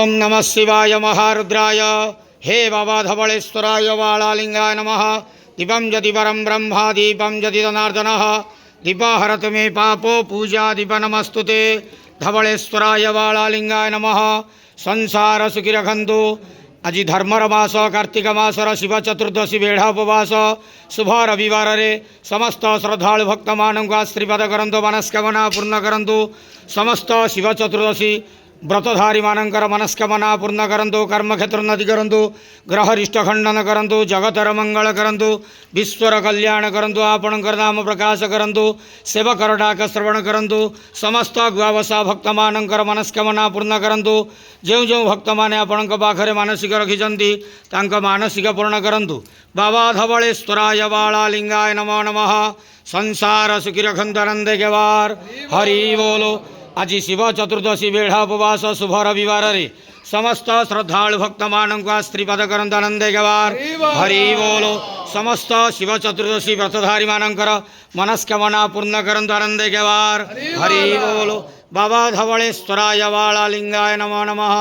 ओम नमः शिवाय महारुद्राय हे बाबा धवलेश्वराय वालालिंगाय नमः। दीपं यदि वरं ब्रह्मा दीपं यदि जनार्दनः दीपहरत मे पापो पूजा दीप नमस्तुते। धवलेश्वराय वालालिंगाय नमः। संसार सुखी रखंतु। आज धर्मर मास कार्तिक मासर शिव चतुर्दशी बेढ़ा उपवास शुभ रविवार रे समस्त श्रद्धालु भक्त मानक आशीर्वाद करंतु मनस्कामना पूर्ण करंतु। समस्त शिव चतुर्दशी व्रतधारी मानकर मनस्कामना पूर्ण करंतु। कर्मक्षेत्र उन्नति करंतु। ग्रह रिष्ट खंडन करंतु। जगतर मंगल करंतु। विश्वर कल्याण करंतु। आपणकर नाम प्रकाश करंतु। सेवकर डाक श्रवण करंतु। समस्त गुआवसा भक्त मानकर मनस्कामना पूर्ण करंतु। जो जो भक्त माने आपणक पाखरे मानसिक रखिछंती तांक मानसिक पूर्ण करंतु। बाबा धवलेश्वराय वालालिंगाय नमो नमः। संसार सुखी रखंतु आनंदे गेवार हरि बोलो। आज शिव चतुर्दशी बेढ़ा उपवास शुभ रविवार रे समस्त श्रद्धालु भक्त मानक आशीर्वाद करंतु आनंदे गेवार हरि बोलो। समस्त शिव चतुर्दशी व्रतधारी मानकर मनस्कामना पूर्ण करंतु आनंदे गेवार हरि बोलो। बाबा धवलेश्वराय वालालिंगाय नमो नमः।